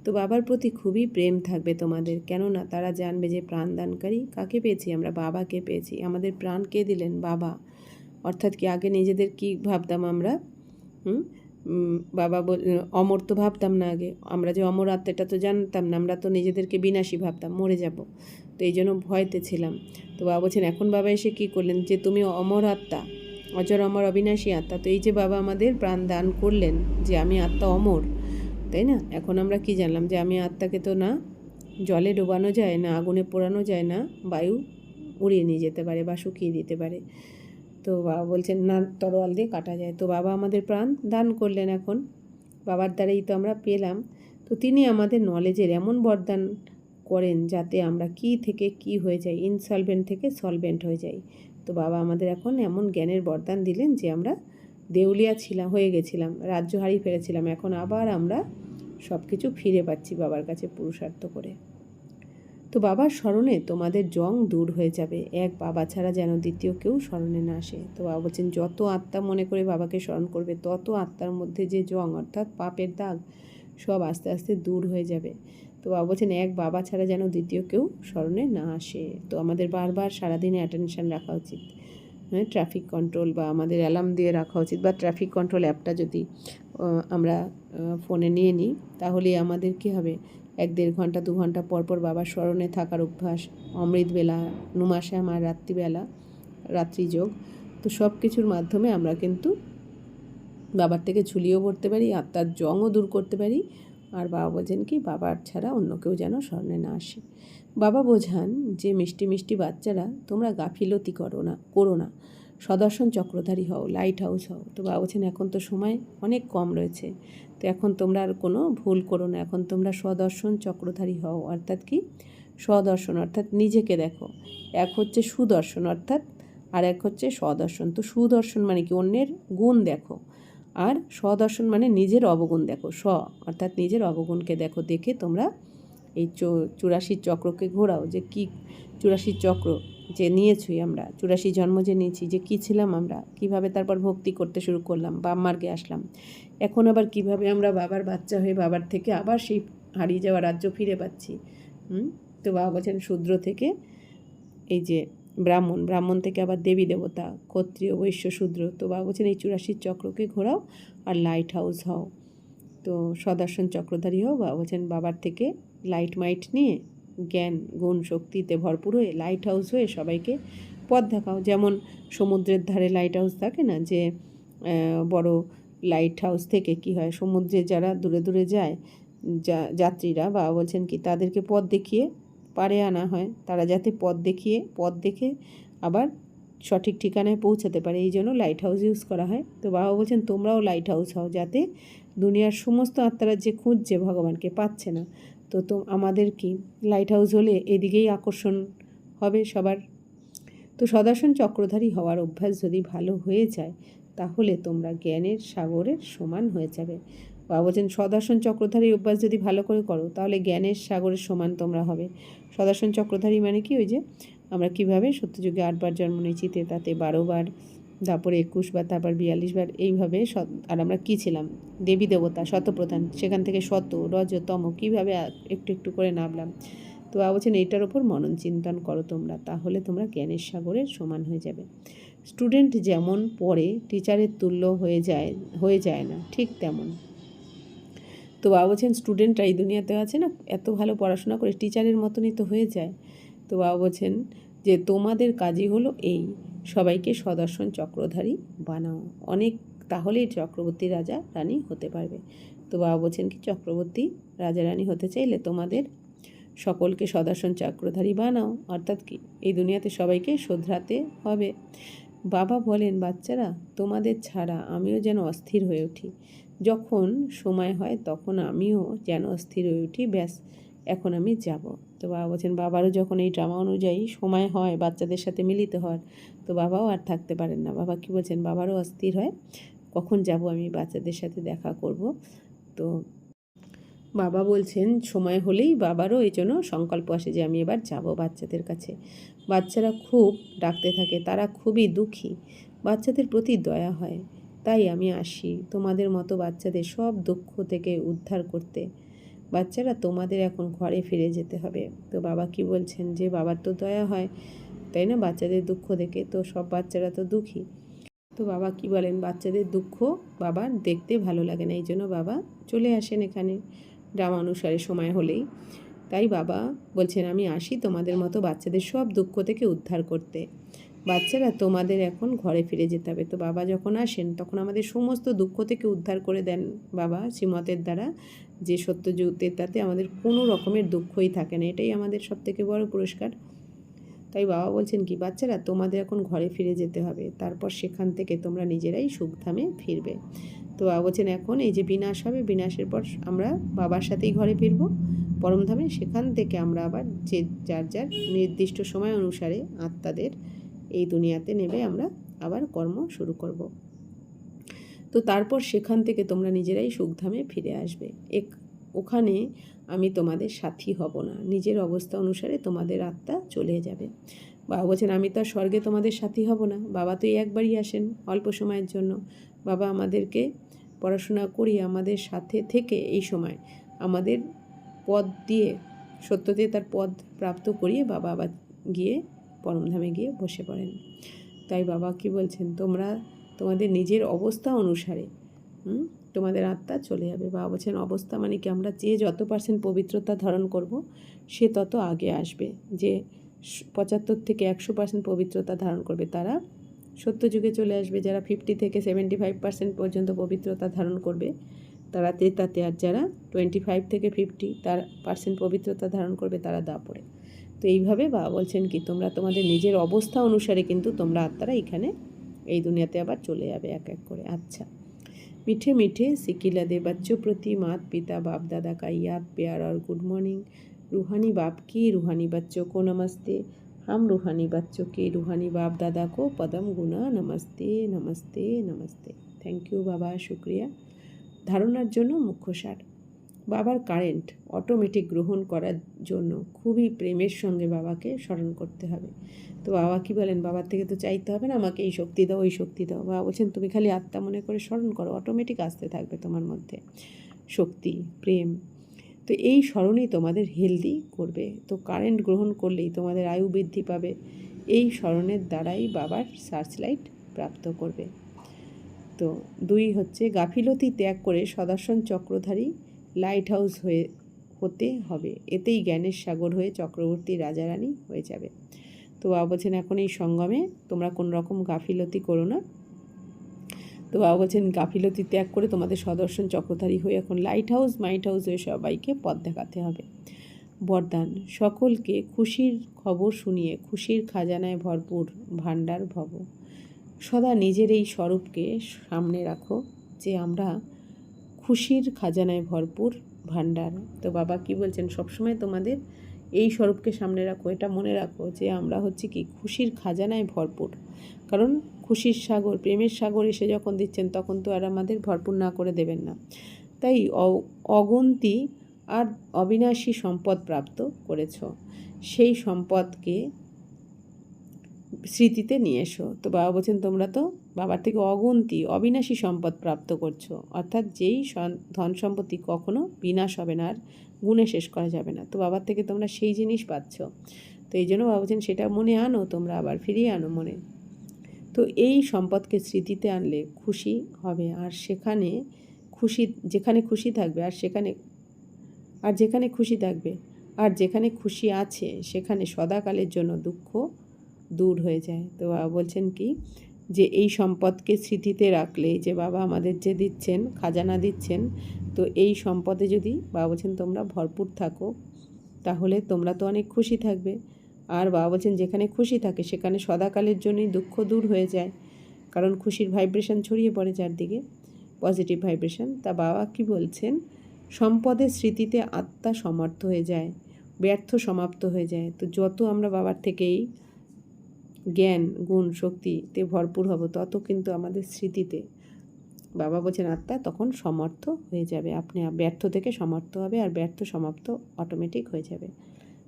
তো বাবার প্রতি খুবই প্রেম থাকবে তোমাদের, কেননা তারা জানবে যে প্রাণ দানকারী কাকে পেয়েছি, আমরা বাবাকে পেয়েছি। আমাদের প্রাণ কে দিলেন? বাবা। অর্থাৎ কি আগে নিজেদের কি ভাবতাম আমরা, বাবা অমর তো ভাবতাম না আগে, আমরা যে অমর আত্মাটা তো জানতাম না, আমরা তো নিজেদেরকে বিনাশী ভাবতাম, মরে যাব, তো এই জন্য ভয়তে ছিলাম। তো বাবা বলছেন এখন বাবা এসে কী করলেন যে তুমি অমর আত্মা, অজর অমর অবিনাশী আত্মা। তো এই যে বাবা আমাদের প্রাণ দান করলেন যে আমি আত্মা অমর, তাই না? এখন আমরা কি জানলাম যে আমি আত্মাকে তো না জলে ডোবানো যায়, না আগুনে পোড়ানো যায়, না বায়ু উড়িয়ে নিয়ে যেতে পারে বা শুকিয়ে দিতে পারে। তো বাবা বলছেন না তরোয়াল দিয়ে কাটা যায়। তো বাবা আমাদের প্রাণ দান করলেন, এখন বাবার দ্বারাই তো আমরা পেলাম। তো তিনি আমাদের নলেজের এমন বরদান করেন যাতে আমরা কি থেকে কি হয়ে যাই, ইনসলভেন্ট থেকে সলভেন্ট হয়ে যাই। তো বাবা আমাদের এখন এমন জ্ঞানের বরদান দিলেন যে আমরা দেউলিয়া হয়ে গেছিলাম, রাজ্য হারিয়ে ফেলেছিলাম, এখন আবার আমরা সব কিছু ফিরে পাচ্ছি বাবার কাছে পুরুষার্থ করে। তো বাবার স্মরণে তোমাদের জং দূর হয়ে যাবে, এক বাবা ছাড়া যেন দ্বিতীয় কেউ স্মরণে না আসে। তো বাবা বলছেন যত আত্মা মনে করে বাবাকে স্মরণ করবে তত আত্মার মধ্যে যে জং অর্থাৎ পাপের দাগ সব আস্তে আস্তে দূর হয়ে যাবে। তো বাবা বলছেন এক বাবা ছাড়া যেন দ্বিতীয় কেউ স্মরণে না আসে। তো আমাদের বারবার সারাদিনে অ্যাটেনশান রাখা উচিত, ট্রাফিক কন্ট্রোল বা আমাদের অ্যালার্ম দিয়ে রাখা উচিত, বা ট্রাফিক কন্ট্রোল অ্যাপটা যদি আমরা ফোনে নিয়ে নিই তাহলে আমাদের কী হবে, 1-1.5 ঘন্টা 2 ঘন্টা পর পর বাবার স্মরণে থাকার অভ্যাস, অমৃতবেলা, নুমাশ্যাম আর রাত্রিবেলা রাত্রিযোগ, তো সব কিছুর মাধ্যমে আমরা কিন্তু বাবার থেকে ঝুলিও ভরতে পারি, আত্মার জংও দূর করতে পারি। আর বাবা বোঝেন কি বাবার ছাড়া অন্য কেউ যেন স্মরণে না আসে। বাবা বোঝান যে মিষ্টি মিষ্টি বাচ্চারা তোমরা গাফিলতি করো না, সদর্শন চক্রধারী হও, লাইট হাউস হও। তো বাবা বলছেন এখন তো সময় অনেক কম রয়েছে, তো এখন তোমরা আর কোনো ভুল করো না, এখন তোমরা সদর্শন চক্রধারী হও। অর্থাৎ কি সদর্শন অর্থাৎ নিজেকে দেখো, এক হচ্ছে সুদর্শন অর্থাৎ, আর এক হচ্ছে সদর্শন। তো সুদর্শন মানে কি অন্যের গুণ দেখো, আর সদর্শন মানে নিজের অবগুণ দেখো। অর্থাৎ নিজের অবগুণকে দেখো, দেখে তোমরা এই 84 চক্রকে ঘোরাও, যে কি 84 চক্র যে নিয়েছি আমরা, 84 জন্ম যে নিয়েছি, যে কী ছিলাম আমরা, কিভাবে তারপর ভক্তি করতে শুরু করলাম, বাম মার্গে আসলাম, এখন আবার কিভাবে আমরা বাবার বাচ্চা হয়ে বাবার থেকে আবার সেই হারিয়ে যাওয়া রাজ্য ফিরে পাচ্ছি। তো বাবা বলছেন শূদ্র থেকে এই যে ব্রাহ্মণ থেকে আবার দেবী দেবতা, ক্ষত্রিয়, বৈশ্য, শূদ্র। তো বাবা বলছেন এই 84 চক্রকে ঘোরাও আর লাইট হাউস হও। তো সদর্শন চক্রধারী হও। বাবা বলছেন বাবার থেকে লাইট মাইট নিয়ে জ্ঞান গুণ শক্তিতে ভরপুর হয়ে লাইট হাউস হয়ে সবাইকে পথ দেখাও। যেমন সমুদ্রের ধারে লাইট হাউস থাকে না, যে বড় লাইট হাউস থেকে কি হয়, সমুদ্রে যারা দূরে দূরে যায় যাত্রীরা, বাবা বলছেন কি তাদেরকে পথ দেখিয়ে পারে আনা হয়, তারা যাতে পথ দেখে আবার সঠিক ঠিকানায় পৌঁছাতে পারে, এই জন্য লাইট হাউস ইউজ করা হয়। তো বাবা বলছেন তোমরাও লাইট হাউস হও, যাতে দুনিয়ার সমস্ত আত্মারা যে খুঁজছে ভগবানকে পাচ্ছে না, তো আমাদের কি লাইট হাউস হলে এদিকেই আকর্ষণ হবে সবার। তো সদর্শন চক্রধারী হওয়ার অভ্যাস যদি ভালো হয়ে যায় তাহলে তোমরা জ্ঞানের সাগরের সমান হয়ে যাবে। বাবা বলছেন সদর্শন চক্রধারী অভ্যাস যদি ভালো করে করো তাহলে জ্ঞানের সাগরের সমান তোমরা হবে। সদর্শন চক্রধারী মানে কি, ওই যে আমরা কিভাবে সত্যযুগে 8 বার জন্ম নিয়েছি, তাতে 12 বার, তারপরে 21 বার, তারপর 42 বার, এইভাবে আর আমরা কী ছিলাম, দেবী দেবতা, শতপ্রধান, সেখান থেকে শত, রজ, তম, কীভাবে একটু একটু করে নামলাম। তো বলছেন এইটার ওপর মনন চিন্তন করো তোমরা, তাহলে তোমরা জ্ঞানের সাগরের সমান হয়ে যাবে। স্টুডেন্ট যেমন পড়ে টিচারের তুল্য হয়ে যায় না, ঠিক তেমন। তো বলছেন স্টুডেন্টরা এই দুনিয়াতে আছে না, এত ভালো পড়াশোনা করে টিচারের মতনই তো হয়ে যায়। তো বলছেন যে তোমাদের কাজই হলো এই, সবাইকে সদর্শন চক্রধারী বানাও, অনেক, তাহলেই চক্রবর্তী রাজা রানী হতে পারবে। তো বলছেন কি, চক্রবর্তী রাজা রানী হতে চাইলে তোমাদের সকলকে সদর্শন চক্রধারী বানাও, অর্থাৎ কি এই দুনিয়াতে সবাইকে শোধরাতে হবে। বাবা বলেন, বাচ্চারা তোমাদের ছাড়া আমিও যেন অস্থির হয়ে উঠি, যখন সময় হয় তখন আমিও যেন অস্থির হয়ে উঠি, ব্যাস এখন আমি যাব। তো বাবা বলছেন বাবারও যখন এই ড্রামা অনুযায়ী সময় হয় বাচ্চাদের সাথে মিলিত হওয়ার, তো বাবাও আর থাকতে পারেন না। বাবা কি বলছেন, বাবারও অস্থির হয় কখন যাব আমি বাচ্চাদের সাথে দেখা করব। তো বাবা বলছেন সময় হলেই বাবারও এই জন্য সংকল্প আসে যে আমি এবার যাব বাচ্চাদের কাছে। বাচ্চারা খুব ডাকতে থাকে, তারা খুবই দুঃখী, বাচ্চাদের প্রতি দয়া হয়, তাই আমি আসি তোমাদের মতো বাচ্চাদের সব দুঃখ থেকে উদ্ধার করতে। বাচ্চারা তোমাদের এখন ঘরে ফিরে যেতে হবে। তো বাবা কি বলছেন যে বাবার তো দয়া হয়, তাই না, বাচ্চাদের দুঃখ দেখে, তো সব বাচ্চারা তো দুঃখী। তো বাবা কি বলেন, বাচ্চাদের দুঃখ বাবার দেখতে ভালো লাগে না, এই জন্য বাবা চলে আসেন এখানে ড্রামা অনুসারে সময় হলেই। তাই বাবা বলছেন আমি আসি তোমাদের মতো বাচ্চাদের সব দুঃখ থেকে উদ্ধার করতে। বাচ্চারা তোমাদের এখন ঘরে ফিরে যেতে হবে। তো বাবা যখন আসেন তখন আমাদের সমস্ত দুঃখ থেকে উদ্ধার করে দেন বাবা শ্রীমতের দ্বারা, যে সত্যযুগের তাতে আমাদের কোনো রকমের দুঃখই থাকে না, এটাই আমাদের সবথেকে বড় পুরস্কার। তাই বাবা বলছেন কি, বাচ্চারা তোমাদের এখন ঘরে ফিরে যেতে হবে, তারপর সেখান থেকে তোমরা নিজেরাই সুখধামে ফিরবে। তো বাবা বলছেন এখন এই যে বিনাশ হবে, বিনাশের পর আমরা বাবার সাথেই ঘরে ফিরবো পরমধামে, সেখান থেকে আমরা আবার যে যার যার নির্দিষ্ট সময় অনুসারে আত্মাদের এই দুনিয়াতে নেবে আমরা আবার কর্ম শুরু করব। তো তারপর সেখান থেকে তোমরা নিজেরাই সুখধামে ফিরে আসবে। ওখানে আমি তোমাদের সাথী হব না, নিজের অবস্থা অনুসারে তোমাদের আত্মা চলে যাবে। বাবা বলছেন আমি তো আর স্বর্গে তোমাদের সাথী হব না, বাবা তো একবারই আসেন অল্প সময়ের জন্য। বাবা আমাদেরকে পড়াশোনা করিয়ে আমাদের সাথে থেকে এই সময় আমাদের পদ দিয়ে সত্যতে তার পদ প্রাপ্ত করিয়ে বাবা আবার গিয়ে পরমধামে গিয়ে বসে পড়েন। তাই বাবা কি বলছেন, তোমরা তোমাদের নিজের অবস্থা অনুসারে তোমাদের আত্মা চলে যাবে। বাবা বলছেন অবস্থা মানে কি, আমরা যে যত % পবিত্রতা ধারণ করব সে তত আগে আসবে। যে 75 থেকে 100% পবিত্রতা ধারণ করবে তারা সত্যযুগে চলে আসবে। যারা 50 থেকে 75% পর্যন্ত পবিত্রতা ধারণ করবে তারা তেতাতে, আর যারা 25 থেকে 50% পবিত্রতা ধারণ করবে তারা দাপরে। তো এইভাবে বাবা বলছেন কি, তোমরা তোমাদের নিজের অবস্থা অনুসারে কিন্তু তোমরা আত্মারা এখানে এই দুনিয়াতে আবার চলে যাবে এক এক করে। আচ্ছা, मीठे मीठे सिकिला दे बच्चों प्रति माता पिता बाप दादा का याद प्यार और गुड मॉर्निंग। रूहानी बाप की रूहानी बच्चों को नमस्ते। हम रूहानी बच्चों के रूहानी बाप दादा को पदम गुना नमस्ते नमस्ते नमस्ते। थैंक यू बाबा, शुक्रिया। ধারণার জন্য মুখ্য সার, বাবার কারেন্ট অটোমেটিক গ্রহণ করার জন্য খুবই প্রেমের সঙ্গে বাবাকে স্মরণ করতে হবে। তো বাবা কি বলেন, বাবার থেকে তো চাইতে হবে না আমাকে এই শক্তি দাও ওই শক্তি দাও। বাবা বলছেন তুমি খালি আত্মা মনে করে স্মরণ করো, অটোমেটিক আসতে থাকবে তোমার মধ্যে শক্তি, প্রেম। তো এই স্মরণই তোমাদের হেলদি করবে। তো কারেন্ট গ্রহণ করলেই তোমাদের আয়ু বৃদ্ধি পাবে, এই স্মরণের দ্বারাই বাবার সার্চলাইট প্রাপ্ত করবে। তো 2 হচ্ছে গাফিলতি ত্যাগ করে সদর্শন চক্রধারী লাইট হাউস হতে হবে, এতেই জ্ঞানের সাগর হয়ে চক্রবর্তী রাজারানী হয়ে যাবে। তো বাবা বলছেন এখন এই সঙ্গমে তোমরা কোনো রকম গাফিলতি করো না। তো বাবা বলছেন গাফিলতি ত্যাগ করে তোমাদের সদর্শন চক্রধারী হয়ে এখন লাইট হাউস মাইট হাউস হয়ে সবাইকে পথ দেখাতে হবে। বরদান, সকলকে খুশির খবর শুনিয়ে খুশির খাজানায় ভরপুর ভাণ্ডার ভব। সদা নিজের এই স্বরূপকে সামনে রাখো যে আমরা খুশির খাজানায় ভরপুর ভাণ্ডার। তো বাবা কি বলছেন, সবসময় তোমাদের এই স্বরূপকে সামনে রাখো, এটা মনে রাখো যে আমরা হচ্ছে কি খুশির খাজানায় ভরপুর। কারণ খুশির সাগর, প্রেমের সাগর এসে যখন দিচ্ছেন তখন তো আর আমাদের ভরপুর না করে দেবেন না। তাই অগন্তি আর অবিনাশী সম্পদ প্রাপ্ত করেছ, সেই সম্পদকে স্মৃতিতে নিয়ে এসো। তো বাবা বলছেন তোমরা তো বাবার থেকে অগুন্তি অবিনাশী সম্পদ প্রাপ্ত করছো, অর্থাৎ যেই ধন সম্পত্তি কখনো বিনাশ হবে না আর গুণে শেষ করা যাবে না। তো বাবার থেকে তোমরা সেই জিনিস পাচ্ছ। তো এই জন্য বাবা বলছেন সেটা মনে আনো, তোমরা আবার ফিরিয়ে আনো মনে। তো এই সম্পদকে স্মৃতিতে আনলে খুশি হবে, আর সেখানে খুশি যেখানে খুশি থাকবে আর যেখানে খুশি থাকবে আর যেখানে খুশি আছে সেখানে সদাকালের জন্য দুঃখ দূর হয়ে যায়। তো বাবা বলছেন কি, যে এই সম্পদকে স্মৃতিতে রাখলে, যে বাবা আমাদের যে দিচ্ছেন খাজানা দিচ্ছেন, তো এই সম্পদে যদি বাবা বলছেন তোমরা ভরপুর থাকো তাহলে তোমরা তো অনেক খুশি থাকবে। আর বাবা বলছেন যেখানে খুশি থাকে সেখানে সদাকালের জন্যই দুঃখ দূর হয়ে যায়, কারণ খুশির ভাইব্রেশন ছড়িয়ে পড়ে চারদিকে, পজিটিভ ভাইব্রেশন। তা বাবা কি বলছেন, সম্পদের স্মৃতিতে আত্মা সমর্থ হয়ে যায়, ব্যর্থ সমাপ্ত হয়ে যায়। তো যত আমরা বাবার থেকেই জ্ঞান গুণ শক্তিতে ভরপুর হব তত কিন্তু আমাদের স্মৃতিতে বাবা বলছেন আত্মা তখন সমর্থ হয়ে যাবে, আপনি ব্যর্থ থেকে সমর্থ হবে আর ব্যর্থ সমাপ্ত অটোমেটিক হয়ে যাবে।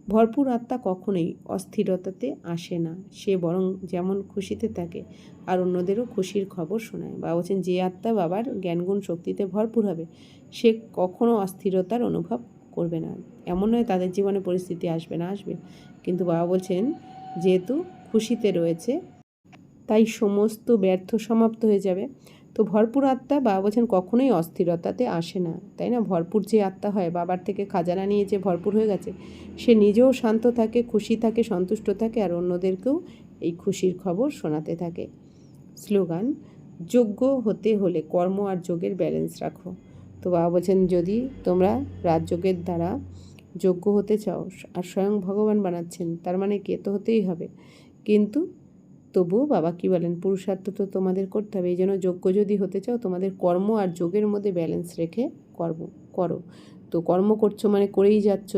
ভরপুর আত্মা কখনোই অস্থিরতাতে আসে না, সে বরং যেমন খুশিতে থাকে আর অন্যদেরও খুশির খবর শোনায়। বাবা বলছেন যে আত্মা বাবার জ্ঞানগুণ শক্তিতে ভরপুর হবে সে কখনো অস্থিরতার অনুভব করবে না। এমন নয় তাদের জীবনে পরিস্থিতি আসবে না, আসবে, কিন্তু বাবা বলছেন যেহেতু খুশিতে রয়েছে তাই সমস্ত ব্যর্থ সমাপ্ত হয়ে যাবে। তো ভরপুর আত্মা বাবা বলছেন কখনোই অস্থিরতাতে আসে না, তাই না? ভরপুর যে আত্মা হয়, বাবার থেকে খাজানা নিয়ে যে ভরপুর হয়ে গেছে, সে নিজেও শান্ত থাকে, খুশি থাকে, সন্তুষ্ট থাকে আর অন্যদেরকেও এই খুশির খবর শোনাতে থাকে। স্লোগান, যোগ্য হতে হলে কর্ম আর যোগের ব্যালেন্স রাখো। তো বাবা বলছেন যদি তোমরা রাজযোগের দ্বারা যোগ্য হতে চাও আর স্বয়ং ভগবান বানাচ্ছেন, তার মানে কে তো হতেই হবে, কিন্তু তবুও বাবা কি বলেন পুরুষার্থ তো তোমাদের করতে হবে। এই জন্য যোগ্য যদি হতে চাও তোমাদের কর্ম আর যোগের মধ্যে ব্যালেন্স রেখে করো। তো কর্ম করছো মানে করেই যাচ্ছ,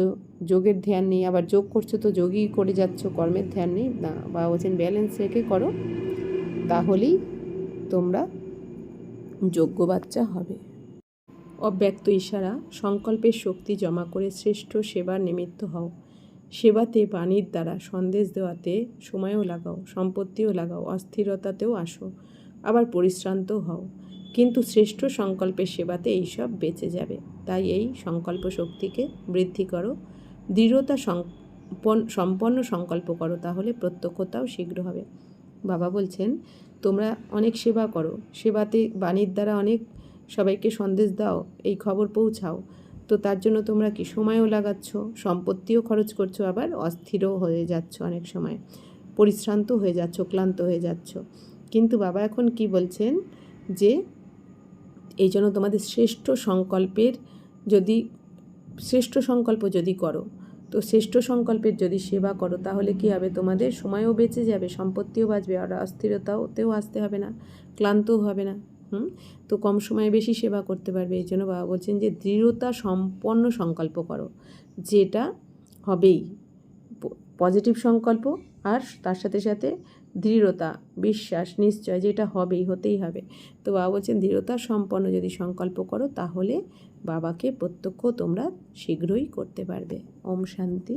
যোগের ধ্যান নেই, আবার যোগ করছো তো যোগই করে যাচ্ছ, কর্মের ধ্যান নেই না। বাবা বলছেন ব্যালেন্স রেখে করো, তাহলেই তোমরা যোগ্য বাচ্চা হবে। অব্যক্ত ইশারা, সংকল্পের শক্তি জমা করে শ্রেষ্ঠ সেবার নিমিত্ত হও। সেবাতে বাণীর দ্বারা সন্দেশ দেওয়াতে সময়ও লাগাও, সম্পত্তিও লাগাও, অস্থিরতাতেও আসো, আবার পরিশ্রান্তও হও, কিন্তু শ্রেষ্ঠ সংকল্পের সেবাতে এইসব বেঁচে যাবে। তাই এই সংকল্প শক্তিকে বৃদ্ধি করো, দৃঢ়তা সম্পন্ন সংকল্প করো, তাহলে প্রত্যক্ষতাও শীঘ্র হবে। বাবা বলছেন তোমরা অনেক সেবা করো, সেবাতে বাণীর দ্বারা অনেক সবাইকে সন্দেশ দাও, এই খবর পৌঁছাও, তো তার জন্য তোমরা কি সময়ও লাগাচ্ছ, সম্পত্তিও খরচ করছো, আবার অস্থিরও হয়ে যাচ্ছ, অনেক সময় পরিশ্রান্ত হয়ে যাচ্ছ, ক্লান্ত হয়ে যাচ্ছ। কিন্তু বাবা এখন কি বলছেন, যে এই জন্য তোমাদের শ্রেষ্ঠ সংকল্প যদি করো, তো শ্রেষ্ঠ সংকল্পের যদি সেবা করো তাহলে কি হবে, তোমাদের সময়ও বেঁচে যাবে, সম্পত্তিও বাঁচবে, আর অস্থিরতাতেও আসতে হবে না, ক্লান্তও হবে না। তো কম সময়ে বেশি সেবা করতে পারবে। এই জন্য বাবা বলছেন যে দৃঢ়তা সম্পন্ন সংকল্প করো, যেটা হবেই, পজিটিভ সংকল্প আর তার সাথে সাথে দৃঢ়তা, বিশ্বাস, নিশ্চয়, যেটা হতেই হবে। তো বাবা বলছেন দৃঢ়তা সম্পন্ন যদি সংকল্প করো তাহলে বাবাকে প্রত্যক্ষ তোমরা শীঘ্রই করতে পারবে। ওম শান্তি।